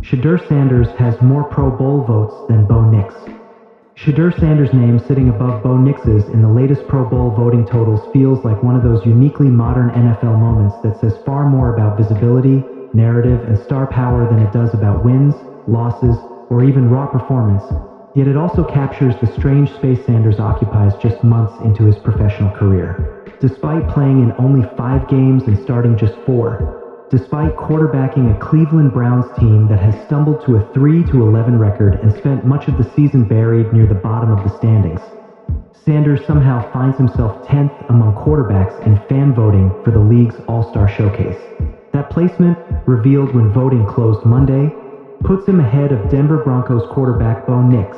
Shedeur Sanders has more Pro Bowl votes than Bo Nix. Shedeur Sanders' name sitting above Bo Nix's in the latest Pro Bowl voting totals feels like one of those uniquely modern NFL moments that says far more about visibility, narrative, and star power than it does about wins, losses, or even raw performance. Yet it also captures the strange space Sanders occupies just months into his professional career. Despite playing in only 5 games and starting just 4, despite quarterbacking a Cleveland Browns team that has stumbled to a 3-11 record and spent much of the season buried near the bottom of the standings, Sanders somehow finds himself 10th among quarterbacks in fan voting for the league's All-Star Showcase. That placement, revealed when voting closed Monday, puts him ahead of Denver Broncos quarterback Bo Nix,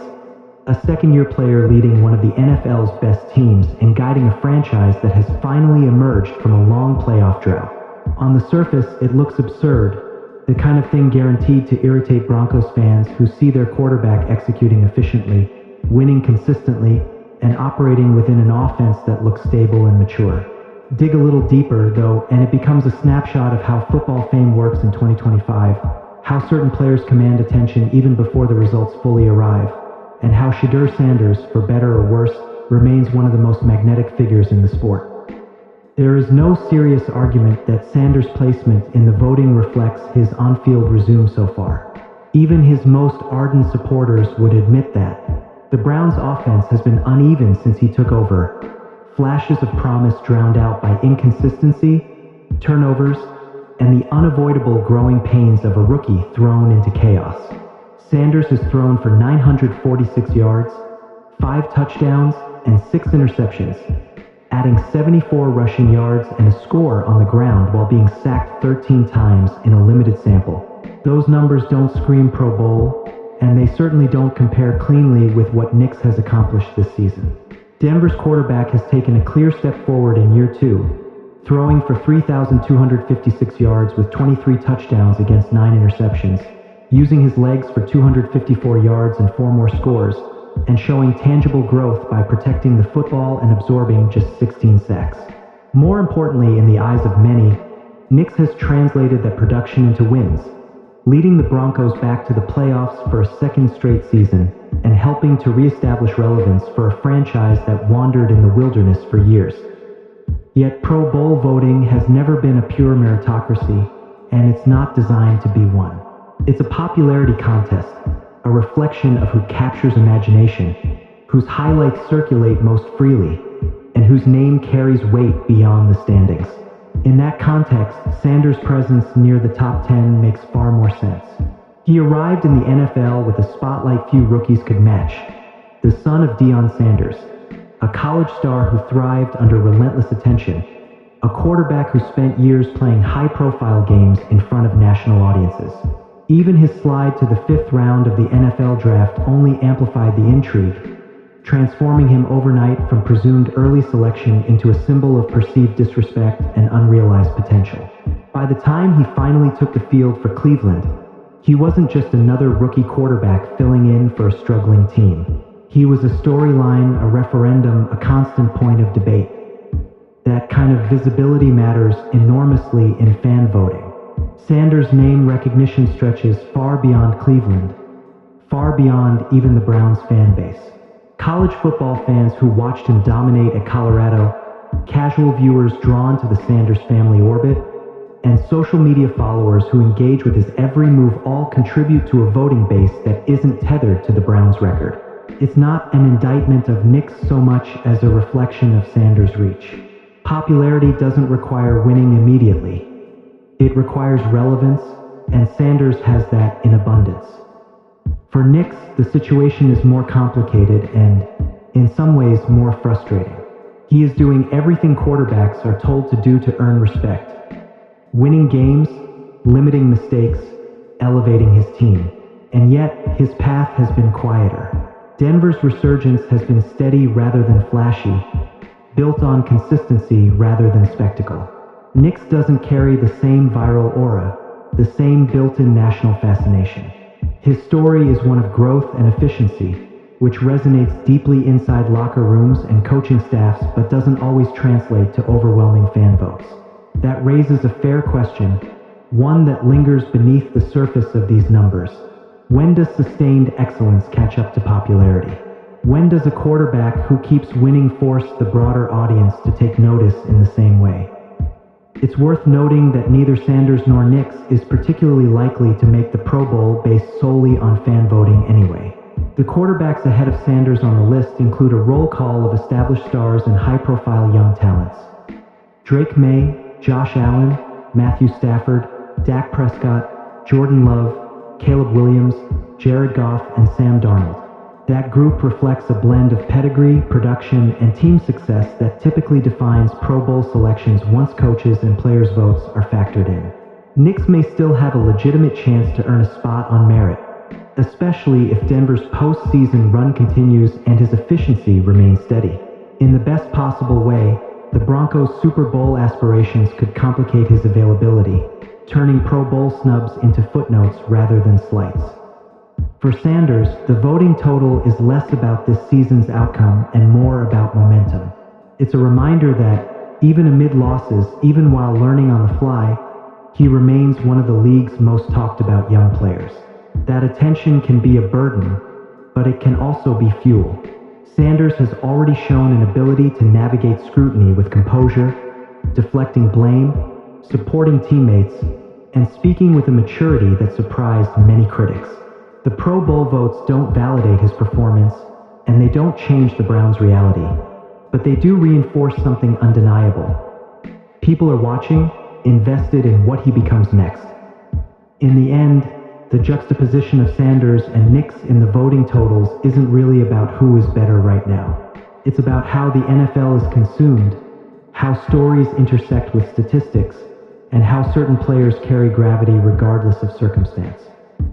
a second-year player leading one of the NFL's best teams and guiding a franchise that has finally emerged from a long playoff drought. On the surface, it looks absurd, the kind of thing guaranteed to irritate Broncos fans who see their quarterback executing efficiently, winning consistently, and operating within an offense that looks stable and mature. Dig a little deeper, though, and it becomes a snapshot of how football fame works in 2025, how certain players command attention even before the results fully arrive, and how Shedeur Sanders, for better or worse, remains one of the most magnetic figures in the sport. There is no serious argument that Sanders' placement in the voting reflects his on-field resume so far. Even his most ardent supporters would admit that. The Browns' offense has been uneven since he took over. Flashes of promise drowned out by inconsistency, turnovers, and the unavoidable growing pains of a rookie thrown into chaos. Sanders has thrown for 946 yards, 5 touchdowns, and 6 interceptions, adding 74 rushing yards and a score on the ground while being sacked 13 times in a limited sample. Those numbers don't scream Pro Bowl, and they certainly don't compare cleanly with what Nix has accomplished this season. Denver's quarterback has taken a clear step forward in year 2, throwing for 3,256 yards with 23 touchdowns against 9 interceptions, using his legs for 254 yards and 4 more scores, and showing tangible growth by protecting the football and absorbing just 16 sacks. More importantly, in the eyes of many, Nix has translated that production into wins, leading the Broncos back to the playoffs for a second straight season and helping to reestablish relevance for a franchise that wandered in the wilderness for years. Yet Pro Bowl voting has never been a pure meritocracy, and it's not designed to be one. It's a popularity contest, a reflection of who captures imagination, whose highlights circulate most freely, and whose name carries weight beyond the standings. In that context, Sanders' presence near the top 10 makes far more sense. He arrived in the NFL with a spotlight few rookies could match. The son of Deion Sanders, a college star who thrived under relentless attention, a quarterback who spent years playing high-profile games in front of national audiences. Even his slide to the 5th round of the NFL draft only amplified the intrigue, transforming him overnight from presumed early selection into a symbol of perceived disrespect and unrealized potential. By the time he finally took the field for Cleveland, he wasn't just another rookie quarterback filling in for a struggling team. He was a storyline, a referendum, a constant point of debate. That kind of visibility matters enormously in fan voting. Sanders' name recognition stretches far beyond Cleveland, far beyond even the Browns fan base. College football fans who watched him dominate at Colorado, casual viewers drawn to the Sanders family orbit, and social media followers who engage with his every move all contribute to a voting base that isn't tethered to the Browns' record. It's not an indictment of Nix so much as a reflection of Sanders' reach. Popularity doesn't require winning immediately. It requires relevance, and Sanders has that in abundance. For Nix, the situation is more complicated and, in some ways, more frustrating. He is doing everything quarterbacks are told to do to earn respect. Winning games, limiting mistakes, elevating his team. And yet, his path has been quieter. Denver's resurgence has been steady rather than flashy, built on consistency rather than spectacle. Nix doesn't carry the same viral aura, the same built-in national fascination. His story is one of growth and efficiency, which resonates deeply inside locker rooms and coaching staffs but doesn't always translate to overwhelming fan votes. That raises a fair question. one that lingers beneath the surface of these numbers. When does sustained excellence catch up to popularity? When does a quarterback who keeps winning force the broader audience to take notice in the same way? It's worth noting that neither Sanders nor Nix is particularly likely to make the Pro Bowl based solely on fan voting anyway. The quarterbacks ahead of Sanders on the list include a roll call of established stars and high-profile young talents. Drake May, Josh Allen, Matthew Stafford, Dak Prescott, Jordan Love, Caleb Williams, Jared Goff, and Sam Darnold. That group reflects a blend of pedigree, production, and team success that typically defines Pro Bowl selections once coaches and players' votes are factored in. Nix may still have a legitimate chance to earn a spot on merit, especially if Denver's postseason run continues and his efficiency remains steady. In the best possible way, the Broncos' Super Bowl aspirations could complicate his availability, turning Pro Bowl snubs into footnotes rather than slights. For Sanders, the voting total is less about this season's outcome and more about momentum. It's a reminder that, even amid losses, even while learning on the fly, he remains one of the league's most talked about young players. That attention can be a burden, but it can also be fuel. Sanders has already shown an ability to navigate scrutiny with composure, deflecting blame, supporting teammates, and speaking with a maturity that surprised many critics. The Pro Bowl votes don't validate his performance, and they don't change the Browns' reality, but they do reinforce something undeniable. People are watching, invested in what he becomes next. In the end, the juxtaposition of Sanders and Nix in the voting totals isn't really about who is better right now. It's about how the NFL is consumed, how stories intersect with statistics, and how certain players carry gravity regardless of circumstance.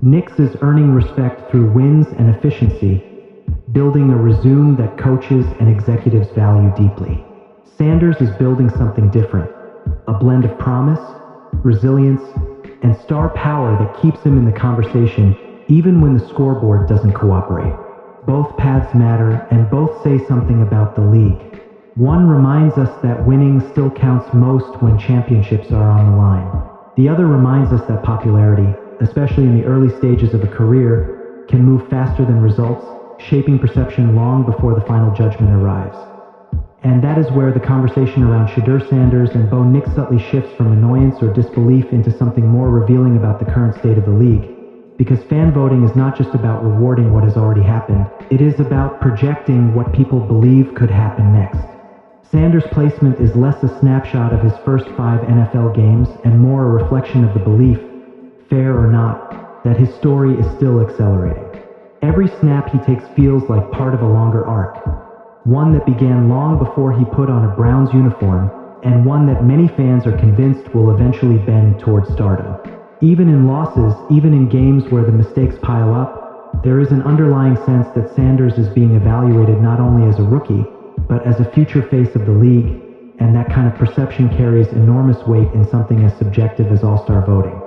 Nix is earning respect through wins and efficiency, building a resume that coaches and executives value deeply. Sanders is building something different, a blend of promise, resilience, and star power that keeps him in the conversation even when the scoreboard doesn't cooperate. Both paths matter and both say something about the league. One reminds us that winning still counts most when championships are on the line. The other reminds us that popularity, especially in the early stages of a career, can move faster than results, shaping perception long before the final judgment arrives. And that is where the conversation around Shedeur Sanders and Bo Nix subtly shifts from annoyance or disbelief into something more revealing about the current state of the league. Because fan voting is not just about rewarding what has already happened, it is about projecting what people believe could happen next. Sanders' placement is less a snapshot of his first 5 NFL games and more a reflection of the belief, fair or not, that his story is still accelerating. Every snap he takes feels like part of a longer arc, one that began long before he put on a Browns uniform, and one that many fans are convinced will eventually bend toward stardom. Even in losses, even in games where the mistakes pile up, there is an underlying sense that Sanders is being evaluated not only as a rookie, but as a future face of the league, and that kind of perception carries enormous weight in something as subjective as all-star voting.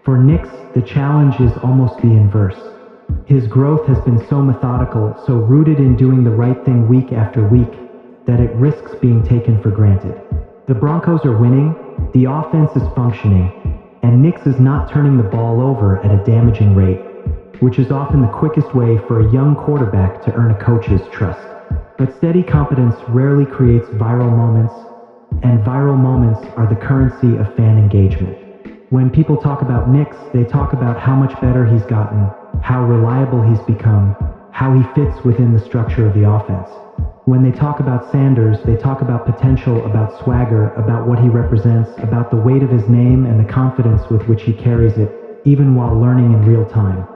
For Nix, the challenge is almost the inverse. His growth has been so methodical, so rooted in doing the right thing week after week, that it risks being taken for granted. The Broncos are winning, the offense is functioning, and Nix is not turning the ball over at a damaging rate, which is often the quickest way for a young quarterback to earn a coach's trust. But steady competence rarely creates viral moments, and viral moments are the currency of fan engagement. When people talk about Nix, they talk about how much better he's gotten, how reliable he's become, how he fits within the structure of the offense. When they talk about Sanders, they talk about potential, about swagger, about what he represents, about the weight of his name and the confidence with which he carries it, even while learning in real time.